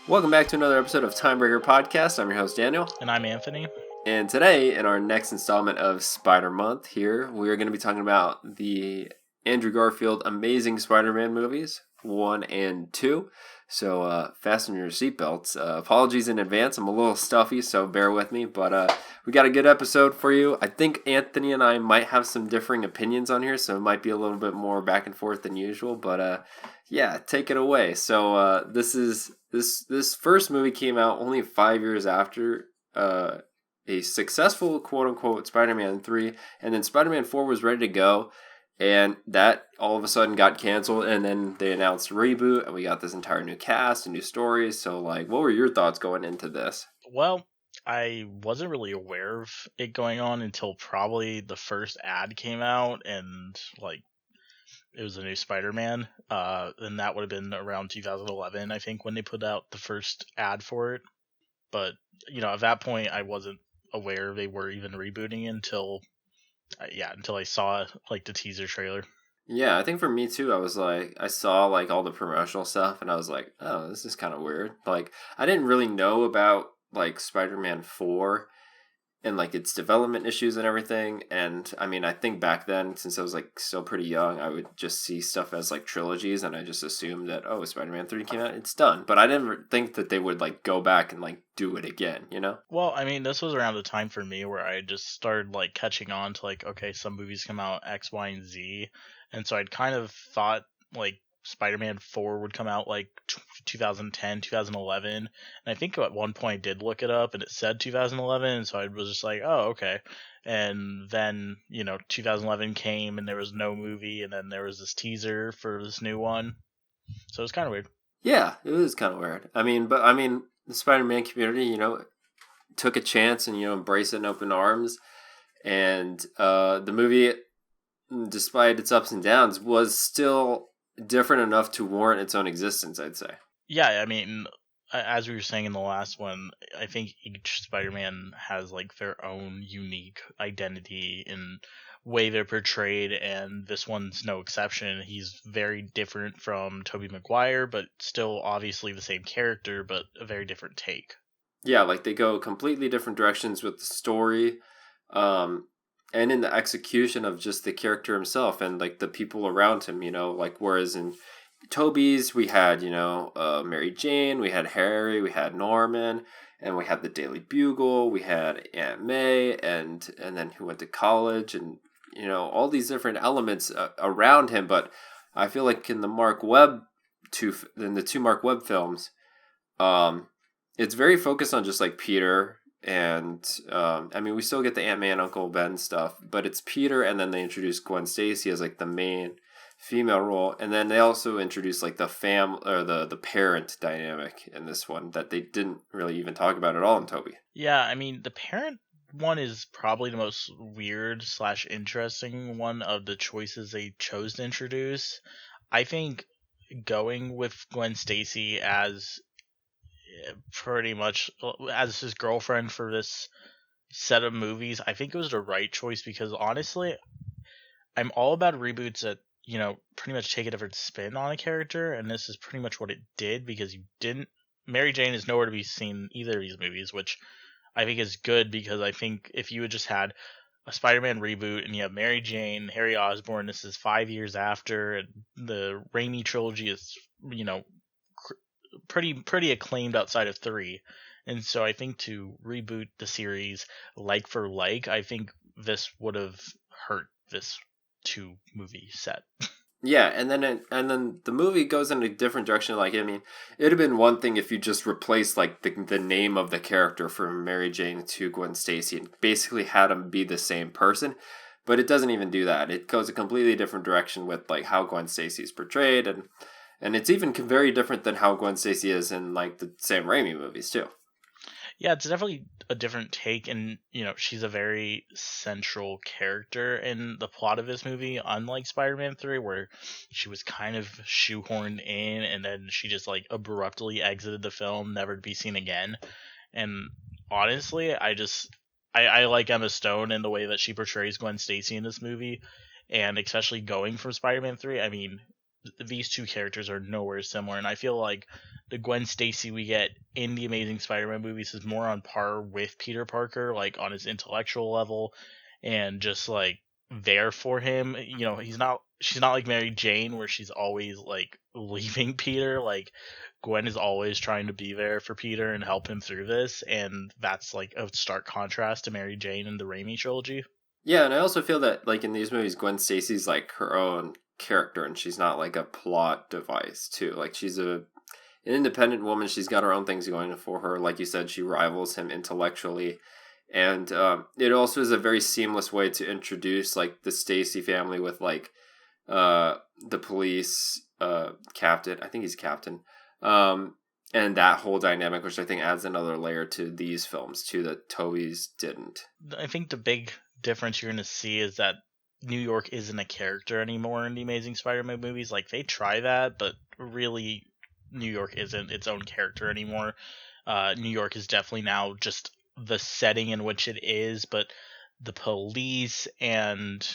Welcome back to another episode of Timebreaker Podcast. I'm your host, Daniel. And I'm Anthony. And today, in our next installment of Spider Month here, we are going to be talking about the Andrew Garfield Amazing Spider-Man movies, 1 and 2. So fasten your seatbelts. Apologies in advance. I'm a little stuffy, so bear with me. But we got a good episode for you. I think Anthony and I might have some differing opinions on here, so it might be a little bit more back and forth than usual. But yeah, take it away. So this first movie came out only 5 years after a successful quote-unquote Spider-Man 3, and then Spider-Man 4 was ready to go, and that all of a sudden got canceled, and then they announced a reboot, and we got this entire new cast and new stories. So, like, what were your thoughts going into this? Well, I wasn't really aware of it going on until probably the first ad came out, and, like, it was a new Spider-Man, and that would have been around 2011, I think, when they put out the first ad for it. But, at that point, I wasn't aware they were even rebooting until I saw, like, the teaser trailer. Yeah, I think for me too, I saw like all the promotional stuff, and I was like, oh, this is kind of weird. Like, I didn't really know about like Spider-Man 4 and like its development issues and everything. And I mean, I think back then, since I was like still pretty young, I would just see stuff as like trilogies, and I just assumed that, oh, Spider-Man 3 came out, it's done. But I didn't think that they would like go back and like do it again, you know? Well, I mean, this was around the time for me where I just started, like, catching on to, like, okay, some movies come out X, Y, and Z, and so I'd kind of thought, like, Spider-Man 4 would come out, like, 2010, 2011, and I think at one point I did look it up, and it said 2011, and so I was just like, oh, okay, and then, 2011 came, and there was no movie, and then there was this teaser for this new one, so it was kind of weird. Yeah, it was kind of weird. I mean, the Spider-Man community, took a chance and embraced it in open arms, and the movie, despite its ups and downs, was still different enough to warrant its own existence, I'd say. Yeah, I mean, as we were saying in the last one, I think each Spider-Man has, like, their own unique identity and way they're portrayed, and this one's no exception. He's very different from Tobey Maguire, but still obviously the same character, but a very different take. Yeah, like they go completely different directions with the story, um, and in the execution of just the character himself and like the people around him. Like whereas in Toby's we had Mary Jane, we had Harry, we had Norman, and we had the Daily Bugle, we had Aunt May, and then who went to college, and all these different elements around him. But I feel like in the two Mark Webb films, um, it's very focused on just like Peter, and I mean, we still get the Aunt May and Uncle Ben stuff, but it's Peter, and then they introduce Gwen Stacy as like the main female role, and then they also introduce like the the parent dynamic in this one that they didn't really even talk about at all in Toby. Yeah, I mean, the parent one is probably the most weird slash interesting one of the choices they chose to introduce. I think going with Gwen Stacy as pretty much as his girlfriend for this set of movies, I think it was the right choice because honestly, I'm all about reboots that, pretty much take a different spin on a character, and this is pretty much what it did because you didn't. Mary Jane is nowhere to be seen in either of these movies, which I think is good because I think if you had just had a Spider-Man reboot and you have Mary Jane, Harry Osborn, this is 5 years after, and the Raimi trilogy is, pretty acclaimed outside of 3. And so I think to reboot the series like for like, I think this would have hurt this 2 movie set. Yeah, and then the movie goes in a different direction. Like, I mean, it'd have been one thing if you just replaced like the name of the character from Mary Jane to Gwen Stacy and basically had them be the same person, but it doesn't even do that. It goes a completely different direction with like how Gwen Stacy is portrayed, and it's even very different than how Gwen Stacy is in like the Sam Raimi movies too. Yeah, it's definitely a different take, and she's a very central character in the plot of this movie, unlike Spider-Man 3, where she was kind of shoehorned in, and then she just like abruptly exited the film, never to be seen again. And honestly, I like Emma Stone in the way that she portrays Gwen Stacy in this movie, and especially going from Spider-Man 3. I mean, these two characters are nowhere similar, and I feel like the Gwen Stacy we get in the Amazing Spider-Man movies is more on par with Peter Parker, like on his intellectual level, and just like there for him. You know, she's not like Mary Jane where she's always like leaving Peter. Like Gwen is always trying to be there for Peter and help him through this, and that's like a stark contrast to Mary Jane in the Raimi trilogy. Yeah, and I also feel that like in these movies, Gwen Stacy's like her own character, and she's not like a plot device too. Like she's an independent woman. She's got her own things going for her. Like you said, she rivals him intellectually, and it also is a very seamless way to introduce like the Stacy family with like the police captain. I think he's captain. And that whole dynamic, which I think adds another layer to these films too that Tobey's didn't. I think the big difference you're going to see is that New York isn't a character anymore in the Amazing Spider-Man movies. Like they try that, but really New York isn't its own character anymore. New York is definitely now just the setting in which it is, but the police and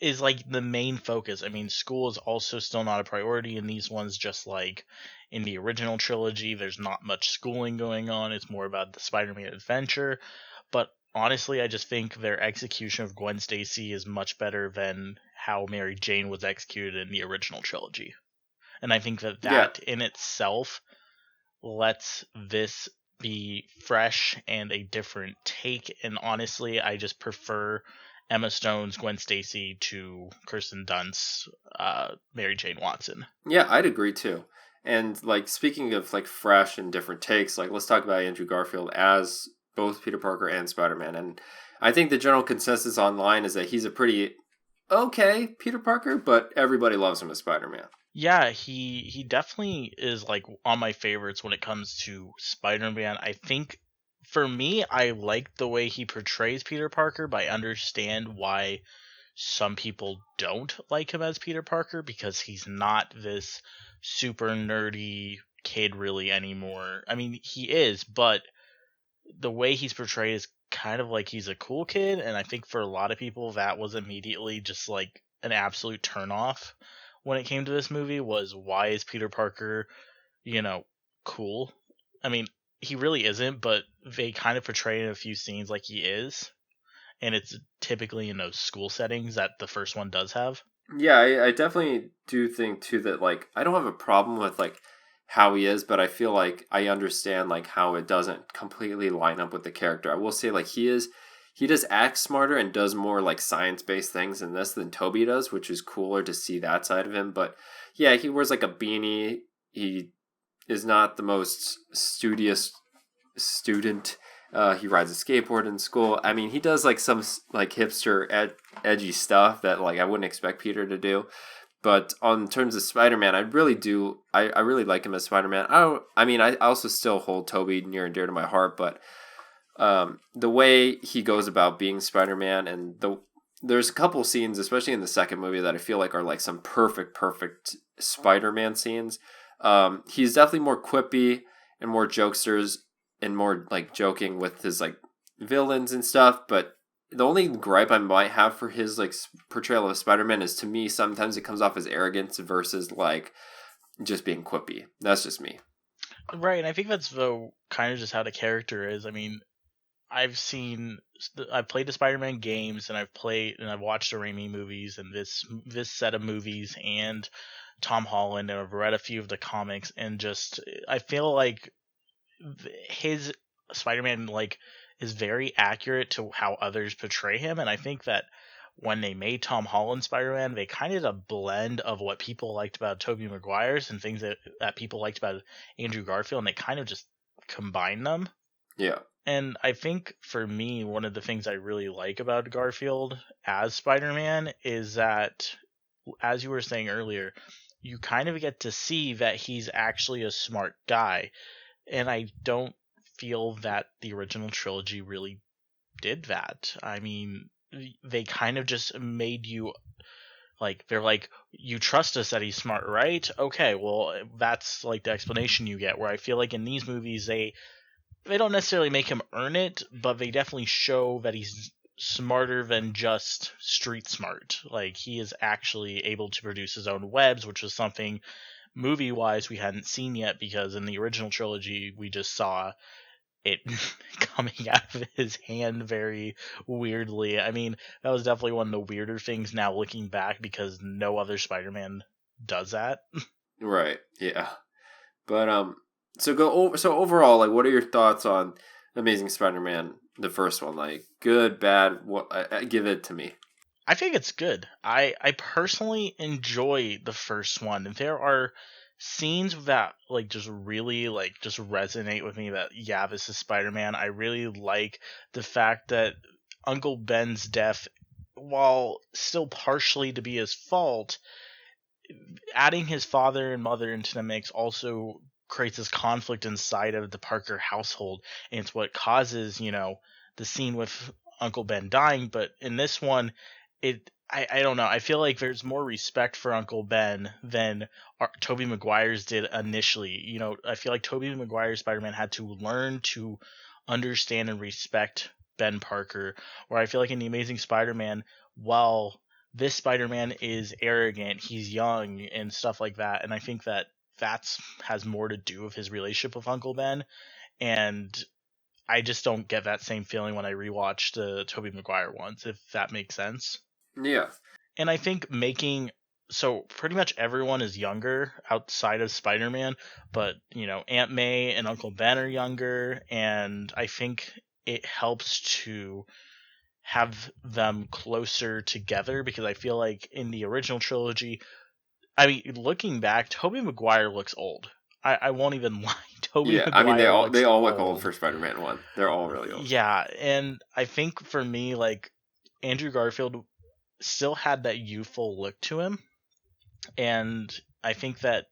is like the main focus. I mean, school is also still not a priority in these ones, just like in the original trilogy. There's not much schooling going on. It's more about the Spider-Man adventure. But honestly, I just think their execution of Gwen Stacy is much better than how Mary Jane was executed in the original trilogy. And I think that in itself lets this be fresh and a different take. And honestly, I just prefer Emma Stone's Gwen Stacy to Kirsten Dunst's Mary Jane Watson. Yeah, I'd agree too. And like speaking of like fresh and different takes, like let's talk about Andrew Garfield as both Peter Parker and Spider-Man. And I think the general consensus online is that he's a pretty okay Peter Parker, but everybody loves him as Spider-Man. Yeah, he definitely is like on my favorites when it comes to Spider-Man. I think for me, I like the way he portrays Peter Parker, but I understand why some people don't like him as Peter Parker because he's not this super nerdy kid really anymore. I mean, he is, but the way he's portrayed is kind of like he's a cool kid, and I think for a lot of people that was immediately just like an absolute turnoff when it came to this movie was why is Peter Parker, cool? I mean, he really isn't, but they kind of portray in a few scenes like he is, and it's typically in those school settings that the first one does have. Yeah, I definitely do think too that like I don't have a problem with like how he is, but I feel like I understand like how it doesn't completely line up with the character. I will say like he does act smarter and does more like science-based things in this than Tobey does, which is cooler to see that side of him. But yeah, he wears like a beanie. He is not the most studious student. He rides a skateboard in school. I mean, he does like some like hipster edgy stuff that like I wouldn't expect Peter to do. But on terms of Spider-Man, I really do. I really like him as Spider-Man. I also still hold Tobey near and dear to my heart. But the way he goes about being Spider-Man and there's a couple scenes, especially in the second movie, that I feel like are like some perfect Spider-Man scenes. He's definitely more quippy and more jokesters and more like joking with his like villains and stuff. But the only gripe I might have for his like portrayal of Spider-Man is to me sometimes it comes off as arrogance versus like just being quippy. That's just me. Right, and I think that's the kind of just how the character is. I mean, I've played the Spider-Man games, and I've watched the Raimi movies, and this set of movies, and Tom Holland, and I've read a few of the comics, and just I feel like his Spider-Man like is very accurate to how others portray him, and I think that when they made Tom Holland Spider-Man, they kind of did a blend of what people liked about Tobey Maguire's and things that people liked about Andrew Garfield, and they kind of just combined them. Yeah. And I think for me, one of the things I really like about Garfield as Spider-Man is that, as you were saying earlier, you kind of get to see that he's actually a smart guy. And I don't feel that the original trilogy really did that. I mean, they kind of just made you like, they're like, you trust us that he's smart, right? Okay, well, that's like the explanation you get. Where I feel like in these movies, they don't necessarily make him earn it, but they definitely show that he's smarter than just street smart. Like, he is actually able to produce his own webs, which was something movie-wise we hadn't seen yet, because in the original trilogy we just saw it coming out of his hand very weirdly. I mean, that was definitely one of the weirder things now looking back, because no other Spider-Man does that. Right. Yeah. But so overall, like, what are your thoughts on Amazing Spider-Man, the first one? Like, good, bad? What? Give it to me. I think it's good. I personally enjoy the first one. There are scenes that like just really like just resonate with me, that yeah, this is Spider-Man. I really like the fact that Uncle Ben's death, while still partially to be his fault, adding his father and mother into the mix also creates this conflict inside of the Parker household, and it's what causes, the scene with Uncle Ben dying. But in this one, I don't know. I feel like there's more respect for Uncle Ben than Tobey Maguire's did initially. I feel like Tobey Maguire's Spider-Man had to learn to understand and respect Ben Parker, where I feel like in the Amazing Spider-Man, while this Spider-Man is arrogant, he's young and stuff like that, and I think that has more to do with his relationship with Uncle Ben, and I just don't get that same feeling when I rewatch the Tobey Maguire ones, if that makes sense. Yeah. And I think so pretty much everyone is younger outside of Spider-Man, but Aunt May and Uncle Ben are younger, and I think it helps to have them closer together, because I feel like in the original trilogy, I mean, looking back, Tobey Maguire looks old. I won't even lie. Tobey Yeah. Maguire I mean, they all look old. old for Spider-Man 1. They're all really old. Yeah, and I think for me, like, Andrew Garfield still had that youthful look to him, and I think that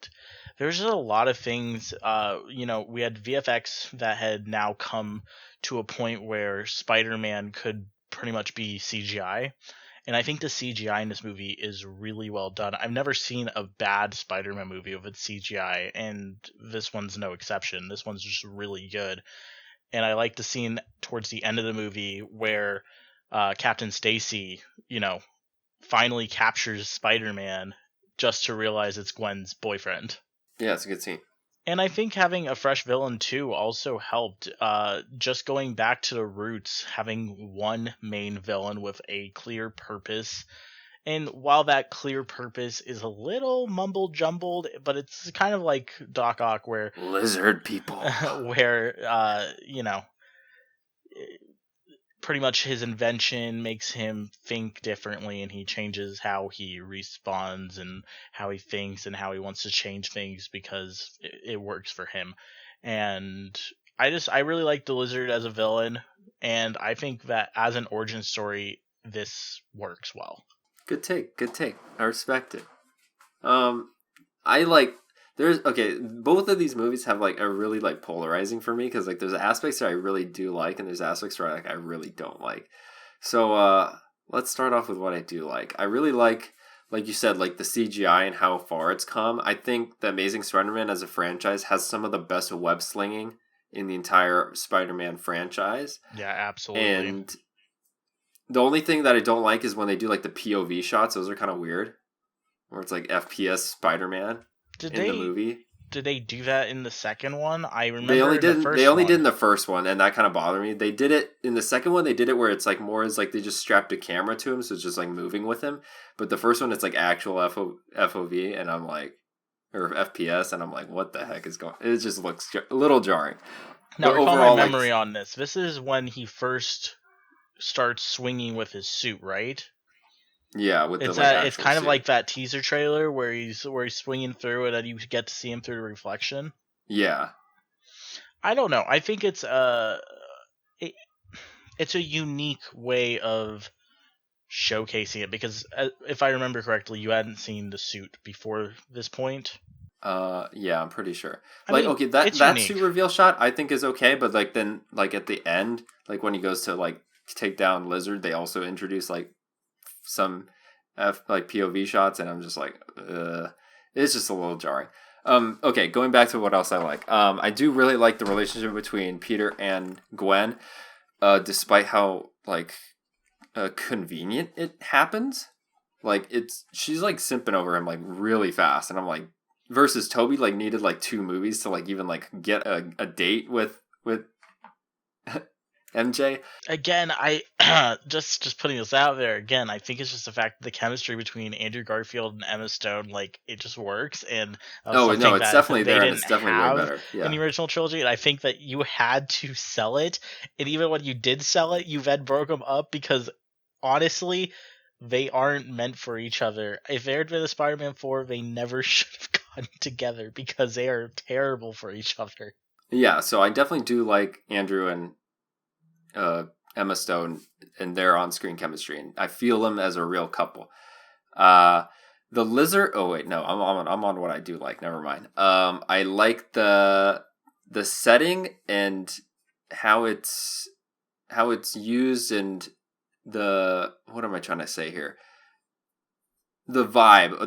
there's just a lot of things. We had VFX that had now come to a point where Spider-Man could pretty much be CGI, and I think the CGI in this movie is really well done. I've never seen a bad Spider-Man movie with its CGI, and this one's no exception. This one's just really good, and I like the scene towards the end of the movie where Captain Stacy, finally captures Spider-Man just to realize it's Gwen's boyfriend. Yeah, it's a good scene. And I think having a fresh villain too also helped. Just going back to the roots, having one main villain with a clear purpose. And while that clear purpose is a little mumble jumbled, but it's kind of like Doc Ock, where lizard people, where pretty much his invention makes him think differently, and he changes how he responds and how he thinks and how he wants to change things because it works for him. And I really like the Lizard as a villain, and I think that as an origin story, this works well. Good take. I respect it. I like. Both of these movies have like a really like polarizing for me, because like there's aspects that I really do like, and there's aspects where I really don't like. So let's start off with what I do like. I really like you said, like the CGI and how far it's come. I think the Amazing Spider-Man as a franchise has some of the best web slinging in the entire Spider-Man franchise. Yeah, absolutely. And the only thing that I don't like is when they do like the POV shots. Those are kind of weird, where it's like FPS Spider-Man. The movie. Did they do that in the second one? I remember they only did in the first one, and that kind of bothered me. They did it in the second one. They did it where it's like more as like they just strapped a camera to him, so it's just like moving with him. But the first one, it's like actual FOV, and I'm like, or FPS, and I'm like, what the heck is going? It just looks a little jarring. Now, recall my memory on this. This is when he first starts swinging with his suit, right? Yeah, with it's it's kind suit. Of like that teaser trailer where he's swinging through it, and you get to see him through the reflection. Yeah, I don't know. I think it's it's a unique way of showcasing it, because if I remember correctly, you hadn't seen the suit before this point. Yeah, I'm pretty sure. Okay, that suit reveal shot I think is okay, but like then like at the end, like when he goes to like take down Lizard, they also introduce like some like POV shots, and I'm just like, it's just a little jarring. Okay, going back to what else I like. I do really like the relationship between Peter and Gwen, despite how like convenient it happens. Like she's like simping over him like really fast, and I'm like, versus Toby like needed like 2 movies to like even like get a date with MJ. Again, I just putting this out there again. I think it's just the fact that the chemistry between Andrew Garfield and Emma Stone, like it just works, and Oh no, something it's that definitely they there, and didn't it's definitely way have better. in Yeah. the original trilogy. And I think that you had to sell it, and even when you did sell it, you then broke them up because honestly, they aren't meant for each other. If there had been a Spider-Man 4, they never should have gotten together because they are terrible for each other. Yeah, so I definitely do like Andrew and Emma Stone and their on-screen chemistry, and I feel them as a real couple. The lizard. Oh wait, no, I'm on what I do like. Never mind. I like the setting and how it's used, and the, what am I trying to say here? The vibe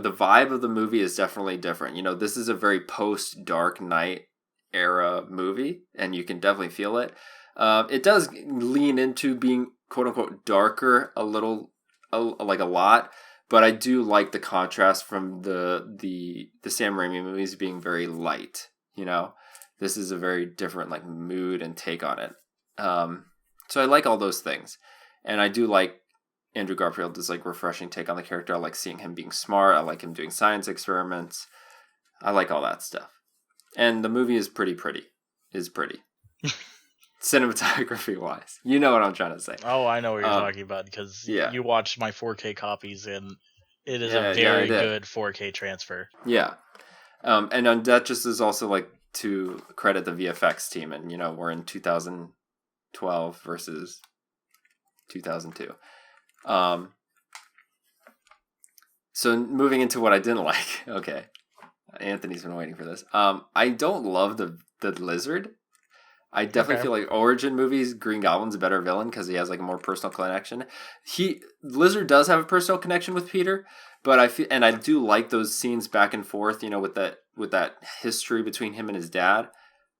of the movie is definitely different. You know, this is a very post Dark Knight era movie, and you can definitely feel it. It does lean into being quote unquote darker a little, like a lot, but I do like the contrast from the Sam Raimi movies being very light. You know, this is a very different like mood and take on it. So I like all those things, and I do like Andrew Garfield is like refreshing take on the character. I like seeing him being smart. I like him doing science experiments. I like all that stuff. And the movie is pretty. Cinematography wise. You know what I'm trying to say. Oh, I know what you're talking about because yeah. you watched my 4K copies and it is Yeah, a very good 4K transfer. Yeah. And that just is also like to credit the VFX team, and you know, we're in 2012 versus 2002. So moving into what I didn't like. Okay. Anthony's been waiting for this. I don't love the lizard. I definitely feel like origin movies, Green Goblin's a better villain because he has like a more personal connection. Lizard does have a personal connection with Peter, but I do like those scenes back and forth, you know, with that history between him and his dad.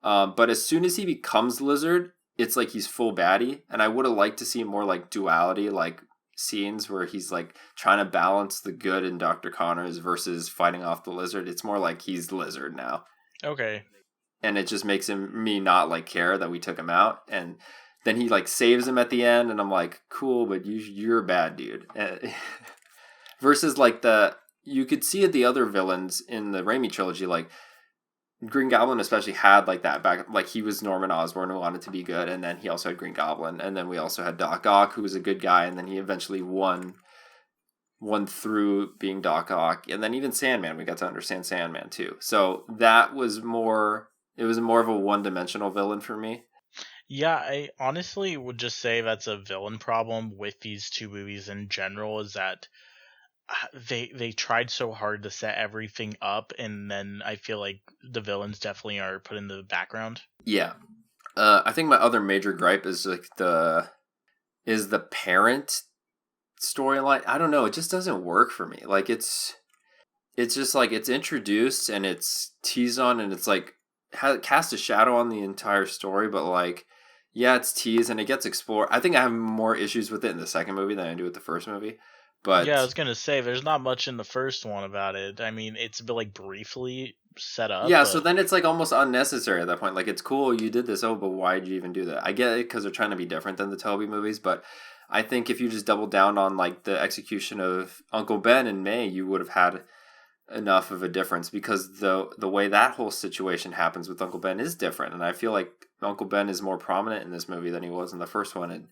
But as soon as he becomes Lizard, it's like he's full baddie, and I would have liked to see more like duality, like scenes where he's like trying to balance the good in Dr. Connors versus fighting off the Lizard. It's more like he's Lizard now. Okay. And it just makes me not like care that we took him out, and then he like saves him at the end, and I'm like, cool, but you're a bad dude. Versus like you could see it, the other villains in the Raimi trilogy, like Green Goblin especially had like that back, like he was Norman Osborn who wanted to be good, and then he also had Green Goblin, and then we also had Doc Ock who was a good guy, and then he eventually won through being Doc Ock, and then even Sandman, we got to understand Sandman too. So that was more. It was more of a one-dimensional villain for me. Yeah, I honestly would just say that's a villain problem with these two movies in general, is that they tried so hard to set everything up, and then I feel like the villains definitely are put in the background. Yeah. I think my other major gripe is like the parent storyline. I don't know, it just doesn't work for me. Like it's just like it's introduced and it's teased on, and it's like cast a shadow on the entire story, but like, yeah, it's teased and it gets explored. I think I have more issues with it in the second movie than I do with the first movie. But yeah, I was gonna say there's not much in the first one about it. I mean, it's been like briefly set up. Yeah, but... so then it's like almost unnecessary at that point. Like, it's cool you did this, but why did you even do that? I get it because they're trying to be different than the Toby movies, but I think if you just double down on like the execution of Uncle Ben and May, you would have had enough of a difference, because the way that whole situation happens with Uncle Ben is different, and I feel like Uncle Ben is more prominent in this movie than he was in the first one, and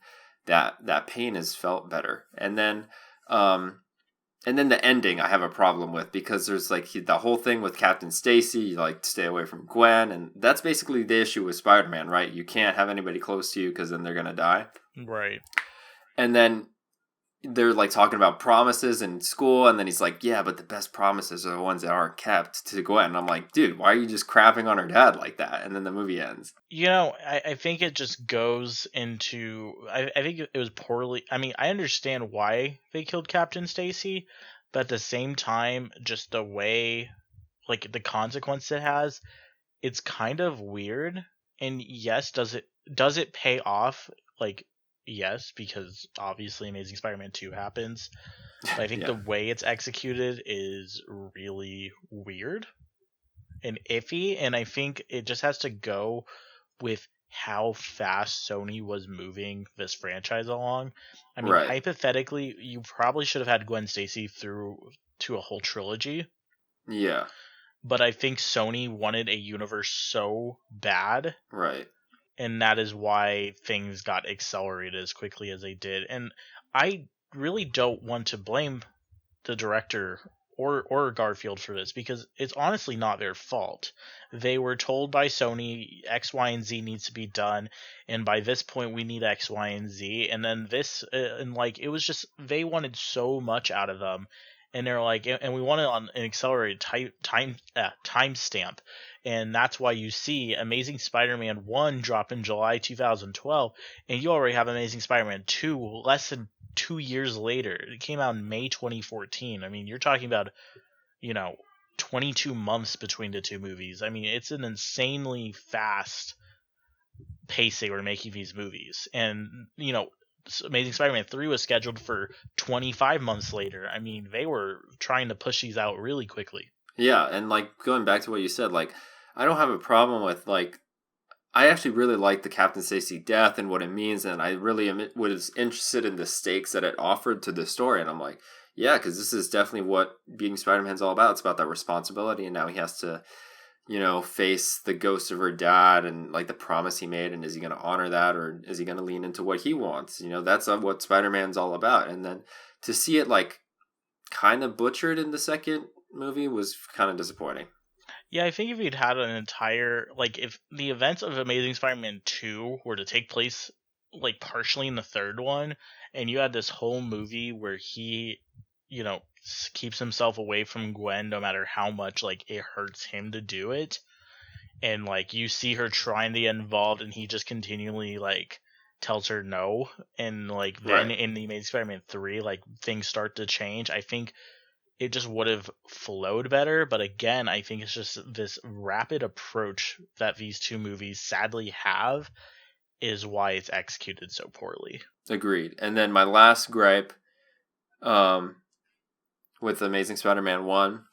that pain is felt better. And then the ending I have a problem with, because there's like the whole thing with Captain Stacy, you like stay away from Gwen, and that's basically the issue with Spider-Man, right? You can't have anybody close to you because then they're gonna die. Right. And then they're like talking about promises in school, and then he's like, yeah, but the best promises are the ones that aren't kept, to Gwen. And I'm like, dude, why are you just crapping on her dad like that? And then the movie ends. You know, I think it just goes into... I think it was poorly... I mean, I understand why they killed Captain Stacy, but at the same time, just the way, like, the consequence it has, it's kind of weird. And yes, does it pay off? Like, yes, because obviously Amazing Spider-Man 2 happens. But I think Yeah. the way it's executed is really weird and iffy, and I think it just has to go with how fast Sony was moving this franchise along. I mean, Right. hypothetically, you probably should have had Gwen Stacy through to a whole trilogy, Yeah. but I think Sony wanted a universe so bad, Right. and that is why things got accelerated as quickly as they did. And I really don't want to blame the director or Garfield for this, because it's honestly not their fault. They were told by Sony X, Y, and Z needs to be done, and by this point we need X, Y, and Z, and then this, and like it was just they wanted so much out of them, and they're like, and we want it on an accelerated time stamp, and that's why you see Amazing Spider-Man 1 drop in July 2012, and you already have Amazing Spider-Man 2 less than 2 years later. It came out in May 2014. I mean, you're talking about, 22 months between the two movies. I mean, it's an insanely fast pace they were making these movies. And, Amazing Spider-Man 3 was scheduled for 25 months later. I mean, they were trying to push these out really quickly. Yeah, and like going back to what you said, like I don't have a problem with like I actually really like the Captain Stacy death and what it means, and I really was interested in the stakes that it offered to the story. And I'm like, yeah, because this is definitely what being Spider-Man's all about. It's about that responsibility, and now he has to, face the ghost of her dad and like the promise he made, and is he going to honor that, or is he going to lean into what he wants? That's what Spider-Man's all about. And then to see it like kind of butchered in the second movie was kind of disappointing. Yeah, I think if you'd had an entire, like, if the events of Amazing Spider-Man 2 were to take place, like, partially in the third one, and you had this whole movie where he, keeps himself away from Gwen no matter how much, like, it hurts him to do it, and, like, you see her trying to get involved, and he just continually, like, tells her no, and, like, then Right. in the Amazing Spider-Man 3, like, things start to change. I think it just would have flowed better. But again, I think it's just this rapid approach that these two movies sadly have is why it's executed so poorly. Agreed. And then my last gripe with Amazing Spider-Man 1,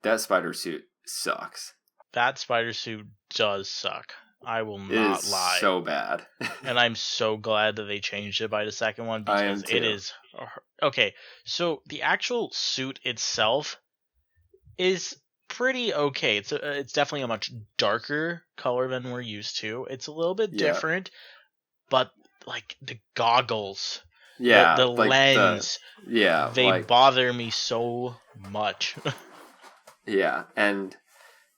that spider suit sucks. That spider suit does suck. I will It not is lie. so bad. And I'm so glad that they changed it by the second one, I am because it too. is okay. So the actual suit itself is pretty okay. It's definitely a much darker color than we're used to. It's a little bit Yeah. different, but like the goggles, Yeah, the like lens, they like bother me so much. yeah, and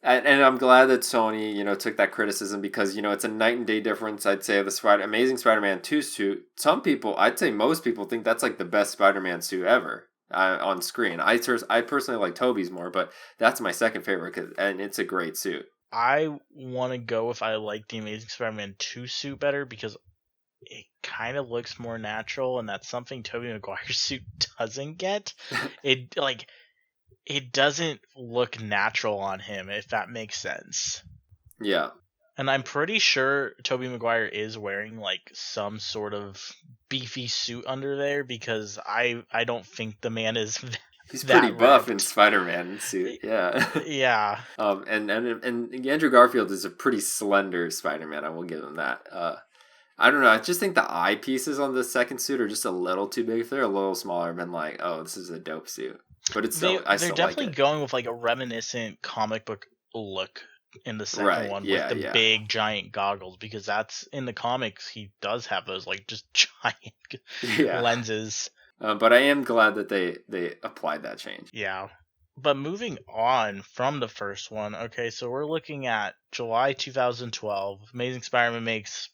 I'm glad that Sony, took that criticism because, it's a night and day difference. I'd say the Amazing Spider-Man 2 suit. Some people, I'd say most people think that's like the best Spider-Man suit ever on screen. I personally like Tobey's more, but that's my second favorite and it's a great suit. I want to go with I like the Amazing Spider-Man 2 suit better because it kind of looks more natural, and that's something Tobey Maguire's suit doesn't get. It doesn't look natural on him, if that makes sense. Yeah. And I'm pretty sure Tobey Maguire is wearing like some sort of beefy suit under there, because I don't think the man is He's that pretty buff ripped. in Spider-Man suit. Yeah. Yeah. And Andrew Garfield is a pretty slender Spider-Man. I will give him that. I don't know. I just think the eye pieces on the second suit are just a little too big. If they're a little smaller, I've been like, oh, this is a dope suit. But I still definitely like it. going with like a reminiscent comic book look in the second one, with the big giant goggles, because that's in the comics he does have those like just giant lenses. But I am glad that they applied that change. Yeah. But moving on from the first one, okay, so we're looking at July 2012. Amazing Spider-Man makes,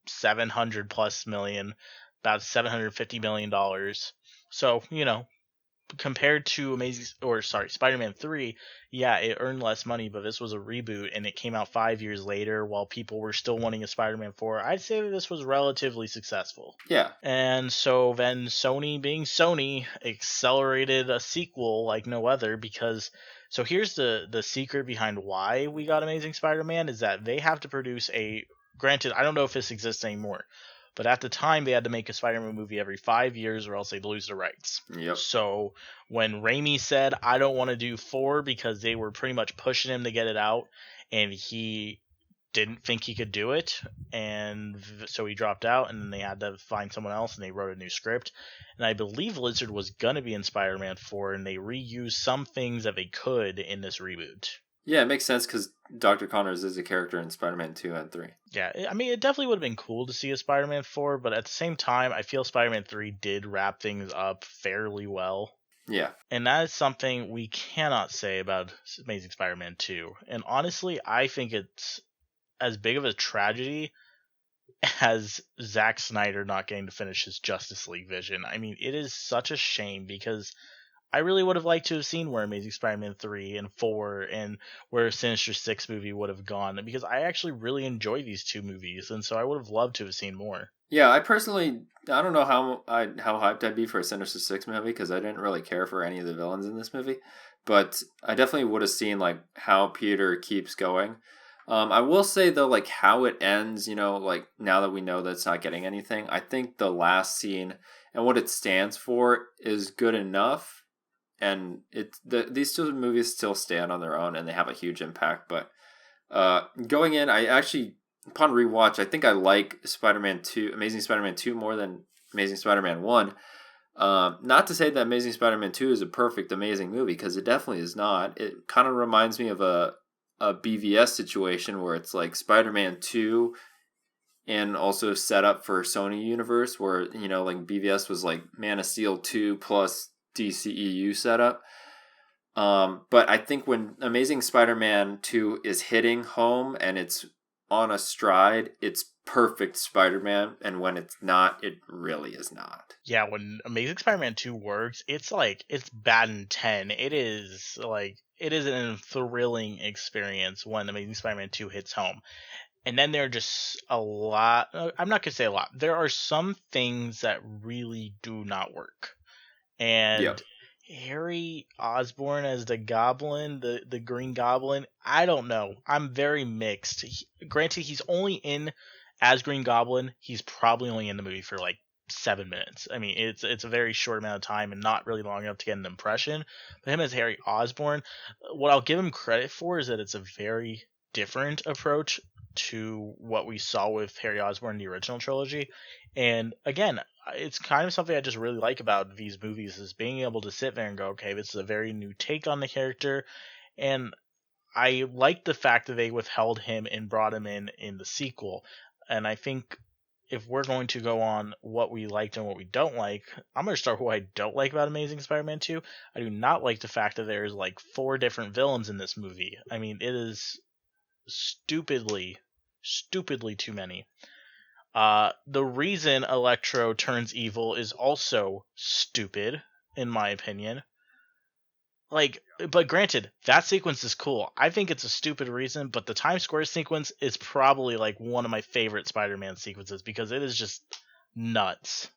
700 plus million, about $750 million. So, compared to Spider-Man 3, yeah, it earned less money, but this was a reboot and it came out 5 years later while people were still wanting a Spider-Man 4. I'd say that this was relatively successful. Yeah. And so then Sony, being Sony, accelerated a sequel like no other, because so here's the secret behind why we got Amazing Spider-Man is that they have to produce granted, I don't know if this exists anymore, But at the time, they had to make a Spider-Man movie every 5 years, or else they'd lose the rights. Yep. So when Raimi said, "I don't want to do 4," because they were pretty much pushing him to get it out, and he didn't think he could do it, and so he dropped out, and then they had to find someone else, and they wrote a new script. And I believe Lizard was gonna be in Spider-Man 4, and they reused some things that they could in this reboot. Yeah, it makes sense because Dr. Connors is a character in Spider-Man 2 and 3. Yeah, I mean, it definitely would have been cool to see a Spider-Man 4, but at the same time, I feel Spider-Man 3 did wrap things up fairly well. Yeah. And that is something we cannot say about Amazing Spider-Man 2. And honestly, I think it's as big of a tragedy as Zack Snyder not getting to finish his Justice League vision. I mean, it is such a shame because I really would have liked to have seen where Amazing Spider-Man 3 and 4 and where Sinister 6 movie would have gone, because I actually really enjoy these two movies, and so I would have loved to have seen more. Yeah, I don't know how hyped I'd be for a Sinister Six movie because I didn't really care for any of the villains in this movie, but I definitely would have seen like how Peter keeps going. I will say though, like how it ends, like now that we know that it's not getting anything, I think the last scene and what it stands for is good enough, and these two movies still stand on their own and they have a huge impact. But going in, I actually upon rewatch, I think I like Spider-Man 2, Amazing Spider-Man 2 more than Amazing Spider-Man 1. Not to say that Amazing Spider-Man 2 is a perfect, amazing movie, because it definitely is not. It kind of reminds me of a BVS situation where it's like Spider-Man 2 and also set up for Sony Universe, where, like BVS was like Man of Steel 2 plus DCEU setup. But I think when Amazing Spider-Man 2 is hitting home and it's on a stride, it's perfect Spider-Man, and when it's not, it really is not. Yeah, when Amazing Spider-Man 2 works, it's like it's bad in 10. It is an thrilling experience when Amazing Spider-Man 2 hits home. And then there are just a lot, I'm not going to say a lot. There are some things that really do not work. And Yep. Harry Osborn as the Goblin, the Green Goblin, I don't know. I'm very mixed. Granted, he's only in as Green Goblin. He's probably only in the movie for like 7 minutes. I mean, it's a very short amount of time and not really long enough to get an impression. But him as Harry Osborn, what I'll give him credit for is that it's a very different approach to what we saw with Harry Osborn in the original trilogy. And again, it's kind of something I just really like about these movies, is being able to sit there and go, okay, this is a very new take on the character. And I like the fact that they withheld him and brought him in the sequel. And I think if we're going to go on what we liked and what we don't like, I'm going to start with what I don't like about Amazing Spider-Man 2. I do not like the fact that there's like 4 different villains in this movie. I mean, it is stupidly too many. The reason Electro turns evil is also stupid, in my opinion. Like, but granted, that sequence is cool. I think it's a stupid reason, but the Times Square sequence is probably like one of my favorite Spider-Man sequences because it is just nuts.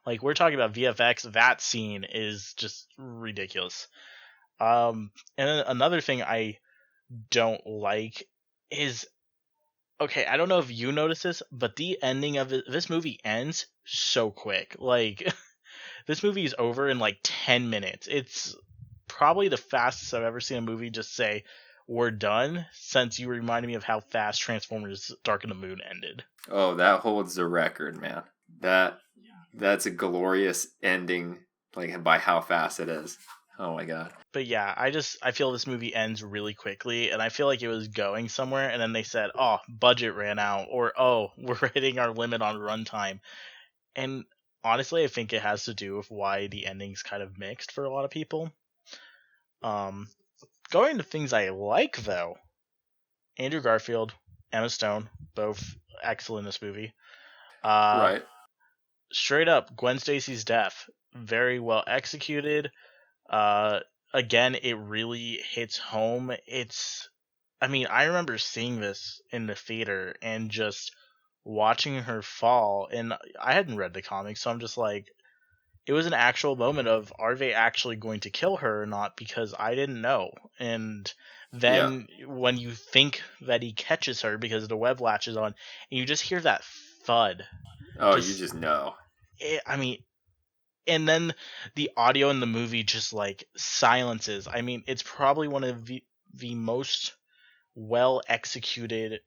Like, we're talking about VFX, that scene is just ridiculous. And then another thing I don't like is, okay, I don't know if you notice this, but the ending of this movie ends so quick. Like, this movie is over in like 10 minutes. It's probably the fastest I've ever seen a movie just say, we're done, since you reminded me of how fast Transformers Dark of the Moon ended. Oh, that holds the record, man. That's a glorious ending, like by how fast it is. Oh my god. But yeah, I feel this movie ends really quickly, and I feel like it was going somewhere, and then they said, oh, budget ran out, or oh, we're hitting our limit on runtime. And honestly, I think it has to do with why the ending's kind of mixed for a lot of people. Going to things I like, though, Andrew Garfield, Emma Stone, both excellent in this movie. Right. Straight up, Gwen Stacy's death, very well executed. Again, it really hits home. I reman, I remember seeing this in the theater and just watching her fall, and I hadn't read the comics, so I'm just like, it was an actual moment of, are they actually going to kill her or not? Because I didn't know. And then when you think that he catches her because the web latches on, and you just hear that thud, Oh, you just know. I mean, and then the audio in the movie just like silences. I mean, it's probably one of the most well executed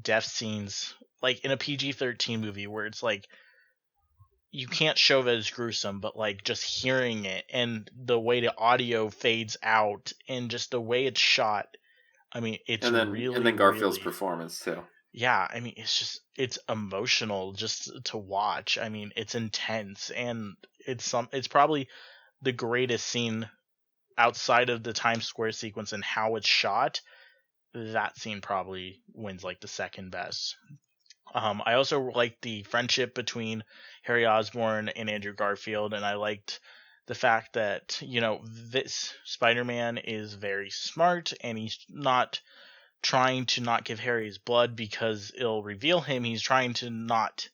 death scenes, like in a PG-13 movie, where it's like you can't show that it's gruesome, but like just hearing it and the way the audio fades out and just the way it's shot. I mean, it's and then Garfield's really, performance too. yeah. I mean, it's emotional just to watch. I mean, it's intense, and it's probably the greatest scene outside of the Times Square sequence and how it's shot. That scene probably wins like the second best. I also liked the friendship between Harry Osborn and Andrew Garfield, and I liked the fact that, this Spider-Man is very smart, and he's not trying to not give Harry his blood because it'll reveal him. He's trying to not,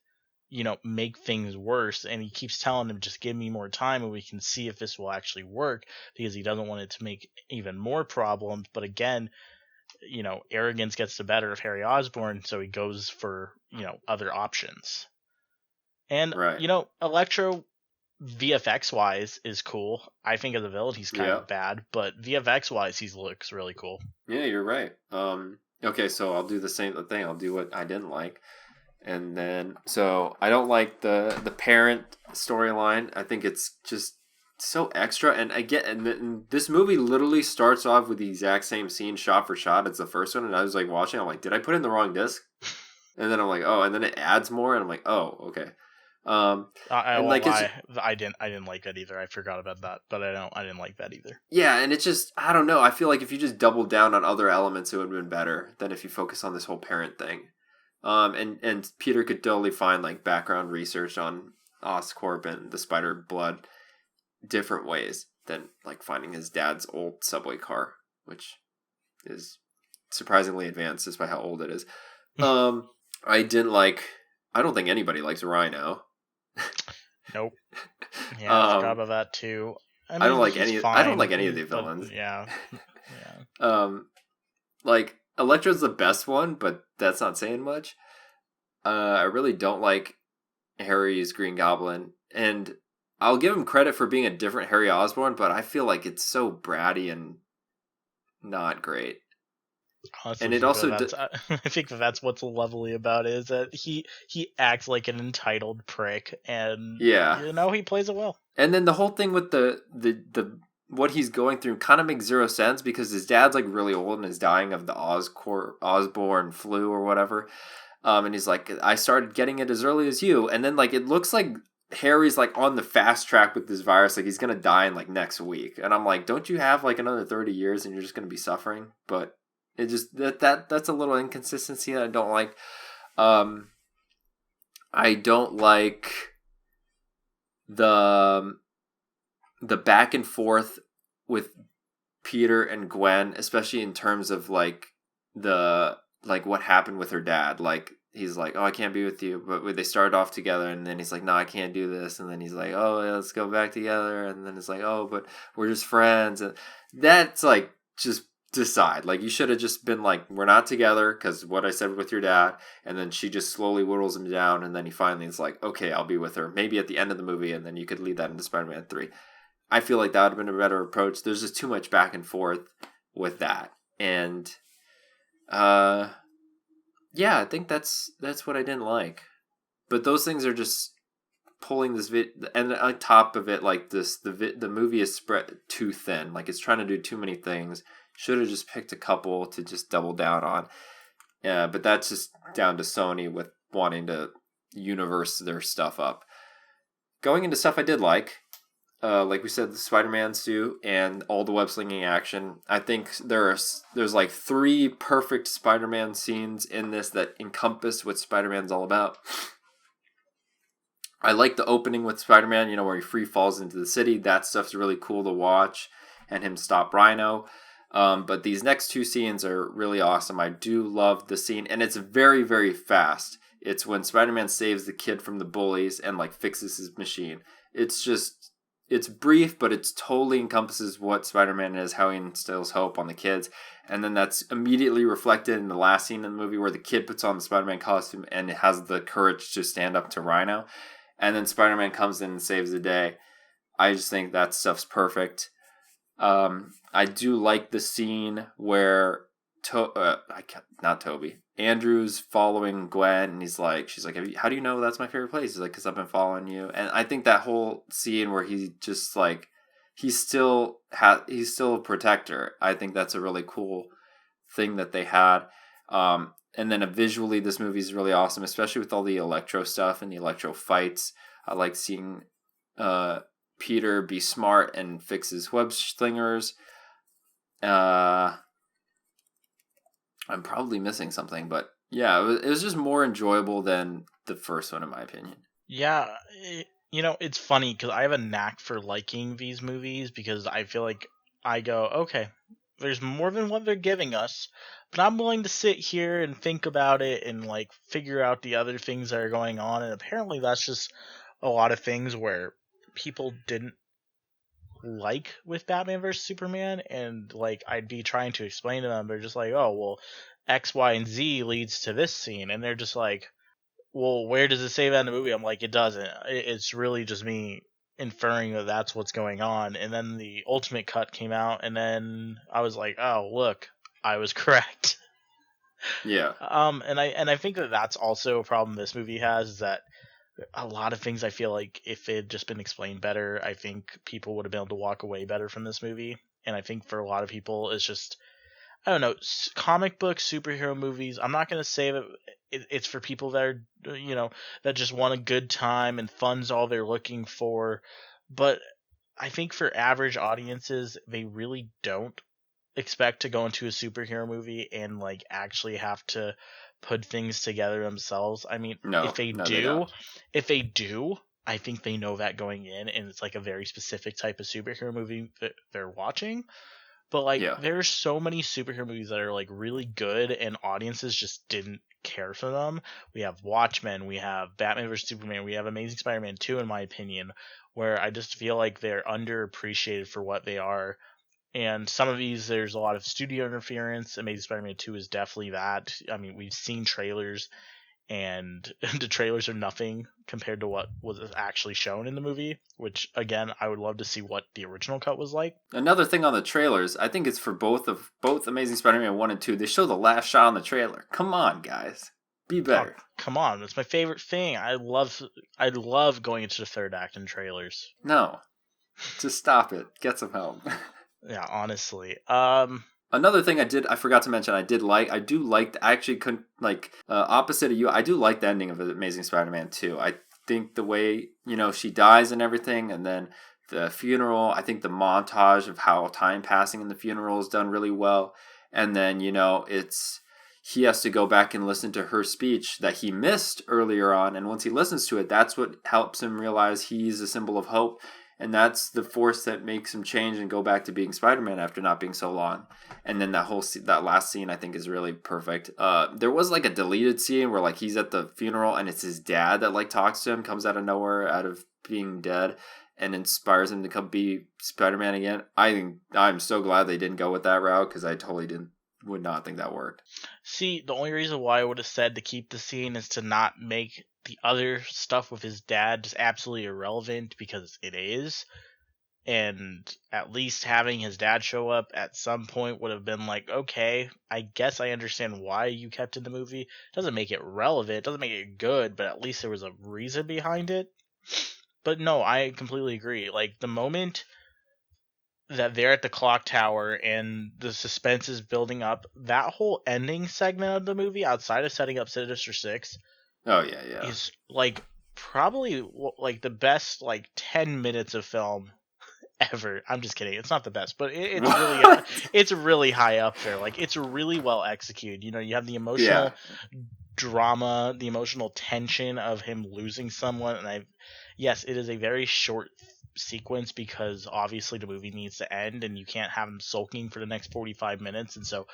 make things worse, and he keeps telling him, just give me more time and we can see if this will actually work, because he doesn't want it to make even more problems. But again, arrogance gets the better of Harry Osborn, so he goes for, other options. And, right. Electro, VFX wise, is cool. I think as a villain he's kind of bad, but VFX wise he looks really cool. Yeah, you're right. Okay, so I'll do the same thing. I'll do what I didn't like. And then, so I don't like the parent storyline. I think it's just so extra. And and this movie literally starts off with the exact same scene shot for shot as the first one. And I was like watching, I'm like, did I put in the wrong disc? And then I'm like, oh, and then it adds more, and I'm like, oh, okay. I won't lie, I didn't like that either. I forgot about that, but I didn't like that either. Yeah, and it's just, I don't know. I feel like if you just doubled down on other elements, it would have been better than if you focus on this whole parent thing. And Peter could totally find like background research on Oscorp and the Spider Blood different ways than like finding his dad's old subway car, which is surprisingly advanced despite how old it is. I don't think anybody likes Rhino. Nope. Yeah, I forgot about that too. I mean, I don't like any of the villains. Yeah. Like Electro's the best one, but that's not saying much. I really don't like Harry's Green Goblin, and I'll give him credit for being a different Harry Osborn, but I feel like it's so bratty and not great. Honestly, and it also I think that's what's lovely about it, is that he acts like an entitled prick, and he plays it well. And then the whole thing with the what he's going through kind of makes zero sense, because his dad's like really old and is dying of the Osborn flu or whatever. And he's like, I started getting it as early as you, and then like it looks like Harry's like on the fast track with this virus, like he's gonna die in like next week, and I'm like, don't you have like another 30 years and you're just gonna be suffering? But it just that's a little inconsistency that I don't like. I don't like the back and forth with Peter and Gwen, especially in terms of like what happened with her dad. Like he's like, oh, I can't be with you, but they started off together, and then he's like, no, I can't do this, and then he's like, oh, yeah, let's go back together, and then it's like, oh, but we're just friends, and that's like, just decide. Like, you should have just been like, we're not together because what I said with your dad, and then she just slowly whittles him down, and then he finally is like, okay, I'll be with her, maybe at the end of the movie, and then you could lead that into Spider-Man 3. I feel like that would have been a better approach. There's just too much back and forth with that, and yeah, I think that's what I didn't like. But those things are just pulling this and on top of it, like this, the movie is spread too thin. Like it's trying to do too many things. Should have just picked a couple to just double down on. Yeah, but that's just down to Sony with wanting to universe their stuff up. Going into stuff I did like we said, the Spider-Man suit and all the web slinging action. I think there's like 3 perfect Spider-Man scenes in this that encompass what Spider-Man's all about. I like the opening with Spider-Man, where he free falls into the city. That stuff's really cool to watch, and him stop Rhino. But these next 2 scenes are really awesome. I do love the scene, and it's very, very fast. It's when Spider-Man saves the kid from the bullies and like fixes his machine. It's just it's brief, but it's totally encompasses what Spider-Man is, how he instills hope on the kids. And then that's immediately reflected in the last scene in the movie where the kid puts on the Spider-Man costume and has the courage to stand up to Rhino. And then Spider-Man comes in and saves the day. I just think that stuff's perfect. I do like the scene where not Toby. Andrew's following Gwen, and she's like, how do you know that's my favorite place? He's like, because I've been following you. And I think that whole scene where he just like, he's still a protector. I think that's a really cool thing that they had. And then visually, this movie is really awesome, especially with all the Electro stuff and the Electro fights. I like seeing Peter be smart and fix his web slingers. I'm probably missing something, but yeah, it was just more enjoyable than the first one, in my opinion. Yeah, it's funny because I have a knack for liking these movies because I feel like I go, okay, there's more than what they're giving us, but I'm willing to sit here and think about it and like figure out the other things that are going on. And apparently that's just a lot of things where people didn't like with Batman vs Superman, and like I'd be trying to explain to them, they're just like, oh well, X, Y, and Z leads to this scene, and they're just like, well, where does it say that in the movie? I'm like, it doesn't. It's really just me inferring that that's what's going on. And then the ultimate cut came out, and then I was like, oh look, I was correct. Yeah. And I think that that's also a problem this movie has, is that a lot of things I feel like if it had just been explained better, I think people would have been able to walk away better from this movie. And I think for a lot of people, it's just, I don't know, comic book superhero movies. I'm not going to say that it's for people that are, that just want a good time and fun's all they're looking for. But I think for average audiences, they really don't expect to go into a superhero movie and like actually have to put things together themselves. I mean, if they do, I think they know that going in, and it's like a very specific type of superhero movie that they're watching. But like, there's so many superhero movies that are like really good, and audiences just didn't care for them. We have Watchmen, we have Batman vs Superman, we have Amazing Spider-Man 2, in my opinion, where I just feel like they're underappreciated for what they are. And some of these, there's a lot of studio interference. Amazing Spider-Man 2 is definitely that. I mean, we've seen trailers, and the trailers are nothing compared to what was actually shown in the movie, which, again, I would love to see what the original cut was like. Another thing on the trailers, I think it's for both Amazing Spider-Man 1 and 2. They show the last shot on the trailer. Come on, guys. Be better. Oh, come on. That's my favorite thing. I love going into the third act in trailers. No. Just stop it. Get some help. Yeah, honestly. Another thing I forgot to mention, opposite of you, I do like the ending of Amazing Spider-Man 2. I think the way, she dies and everything, and then the funeral, I think the montage of how time passing in the funeral is done really well. And then, he has to go back and listen to her speech that he missed earlier on. And once he listens to it, that's what helps him realize he's a symbol of hope. And that's the force that makes him change and go back to being Spider-Man after not being so long. And then that last scene, I think, is really perfect. There was like a deleted scene where like he's at the funeral and it's his dad that like talks to him, comes out of nowhere, out of being dead, and inspires him to come be Spider-Man again. I'm so glad they didn't go with that route, because I totally would not think that worked. See, the only reason why I would have said to keep the scene is to not make the other stuff with his dad just absolutely irrelevant, because it is. And at least having his dad show up at some point would have been like, okay, I guess I understand why you kept in the movie. It doesn't make it relevant, it doesn't make it good, but at least there was a reason behind it. But no, I completely agree. Like, the moment that they're at the clock tower and the suspense is building up, that whole ending segment of the movie, outside of setting up Sinister Six, is like probably like the best like 10 minutes of film ever. I'm just kidding, it's not the best, but it's really high up there. Like, it's really well executed. You have the emotional drama, the emotional tension of him losing someone, and yes, it is a very short sequence because obviously the movie needs to end and you can't have him sulking for the next 45 minutes, and so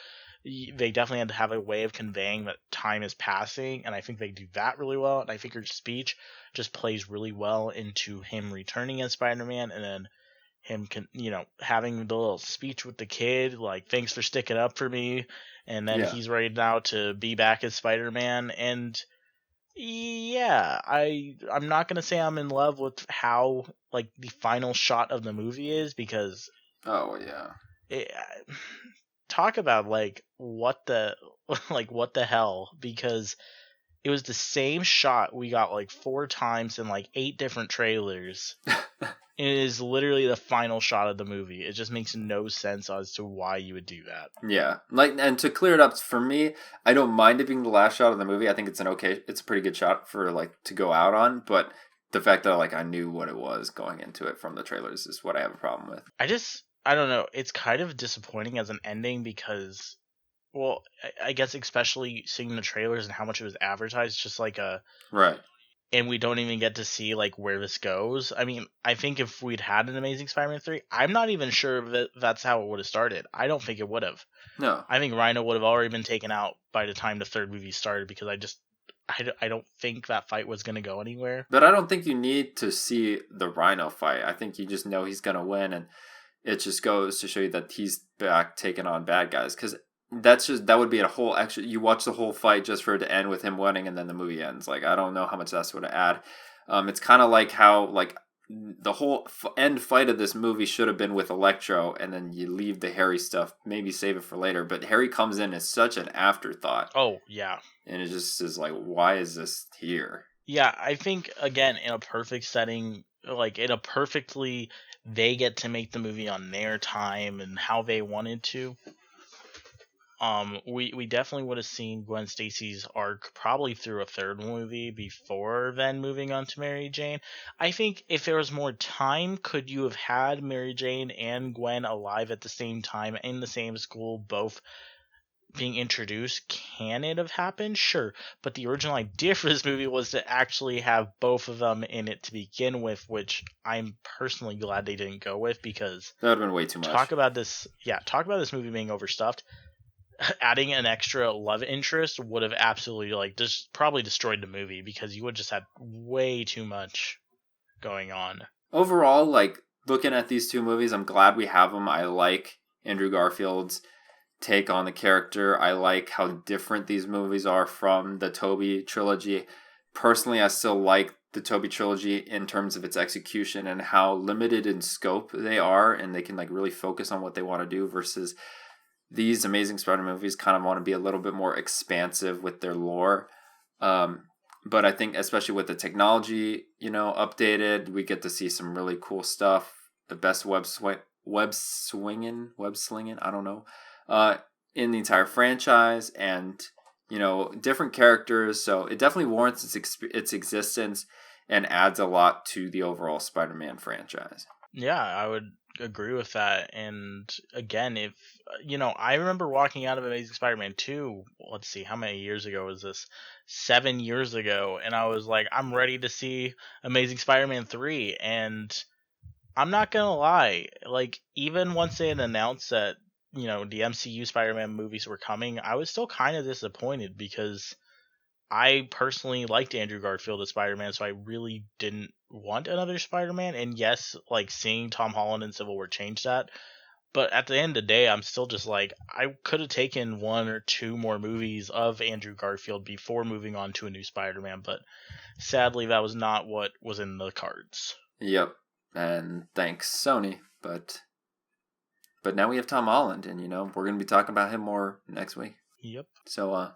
they definitely had to have a way of conveying that time is passing, and I think they do that really well. And I think her speech just plays really well into him returning as Spider-Man, and then him having the little speech with the kid, like, thanks for sticking up for me, and then he's ready now to be back as Spider-Man. And yeah, I'm not gonna say I'm in love with how, like, the final shot of the movie is, because talk about, like, what the what the hell, because it was the same shot we got like 4 times in like 8 different trailers. It is literally the final shot of the movie. It just makes no sense as to why you would do that. Yeah, like, and to clear it up for me, I don't mind it being the last shot of the movie. I think it's a pretty good shot for, like, to go out on. But the fact that, like, I knew what it was going into it from the trailers is what I have a problem with. I don't know. It's kind of disappointing as an ending because, well, I guess especially seeing the trailers and how much it was advertised, just like right. And we don't even get to see, like, where this goes. I mean, I think if we'd had an Amazing Spider-Man 3, I'm not even sure that that's how it would have started. I don't think it would have. No. I think Rhino would have already been taken out by the time the third movie started, because I don't think that fight was going to go anywhere. But I don't think you need to see the Rhino fight. I think you just know he's going to win, and it just goes to show you that he's back taking on bad guys. Because that would be a whole extra. You watch the whole fight just for it to end with him winning, and then the movie ends. Like, I don't know how much that's going to add. It's kind of like how, like, the whole end fight of this movie should have been with Electro, and then you leave the Harry stuff, maybe save it for later. But Harry comes in as such an afterthought. Oh yeah, and it just is like, why is this here? Yeah, I think, again, in a perfect setting, like, in a perfectly, they get to make the movie on their time and how they wanted to. We definitely would have seen Gwen Stacy's arc probably through a third movie before then moving on to Mary Jane. I think if there was more time, could you have had Mary Jane and Gwen alive at the same time in the same school, both being introduced? Can it have happened? Sure. But the original idea for this movie was to actually have both of them in it to begin with, which I'm personally glad they didn't go with, because that would have been way too much. Talk about this movie being overstuffed. Adding an extra love interest would have absolutely, like, just probably destroyed the movie, because you would just have way too much going on. Overall, like, looking at these two movies, I'm glad we have them. I like Andrew Garfield's take on the character. I like how different these movies are from the Tobey trilogy. Personally, I still like the Tobey trilogy in terms of its execution and how limited in scope they are, and they can, like, really focus on what they want to do, versus these Amazing Spider-Man movies kind of want to be a little bit more expansive with their lore. But I think especially with the technology, updated, we get to see some really cool stuff. The best web slinging, I don't know, in the entire franchise, and, different characters. So it definitely warrants its existence and adds a lot to the overall Spider-Man franchise. Yeah, I would agree with that. And again, if I remember walking out of Amazing Spider-Man 2, let's see, how many years ago was this? 7 years ago, and I was like, I'm ready to see Amazing Spider-Man 3. And I'm not gonna lie, like, even once they had announced that the MCU Spider-Man movies were coming, I was still kind of disappointed, because I personally liked Andrew Garfield as Spider-Man, so I really didn't want another Spider-Man. And yes, like, seeing Tom Holland in Civil War changed that. But at the end of the day, I'm still just like, I could have taken 1 or 2 more movies of Andrew Garfield before moving on to a new Spider-Man. But sadly, that was not what was in the cards. Yep. And thanks, Sony. But now we have Tom Holland, and, we're going to be talking about him more next week. Yep. So,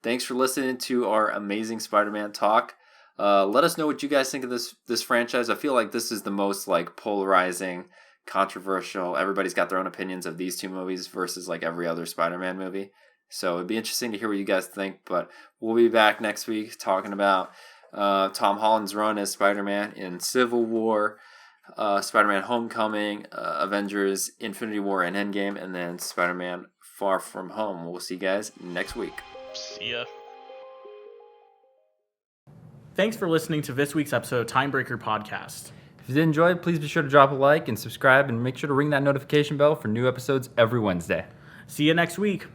thanks for listening to our Amazing Spider-Man talk. Let us know what you guys think of this franchise. I feel like this is the most, like, polarizing, controversial. Everybody's got their own opinions of these two movies versus, like, every other Spider-Man movie. So it'd be interesting to hear what you guys think. But we'll be back next week talking about Tom Holland's run as Spider-Man in Civil War, Spider-Man Homecoming, Avengers Infinity War and Endgame, and then Spider-Man Far From Home. We'll see you guys next week. See ya. Thanks for listening to this week's episode of Timebreaker Podcast. If you did enjoy it, please be sure to drop a like and subscribe, and make sure to ring that notification bell for new episodes every Wednesday. See you next week.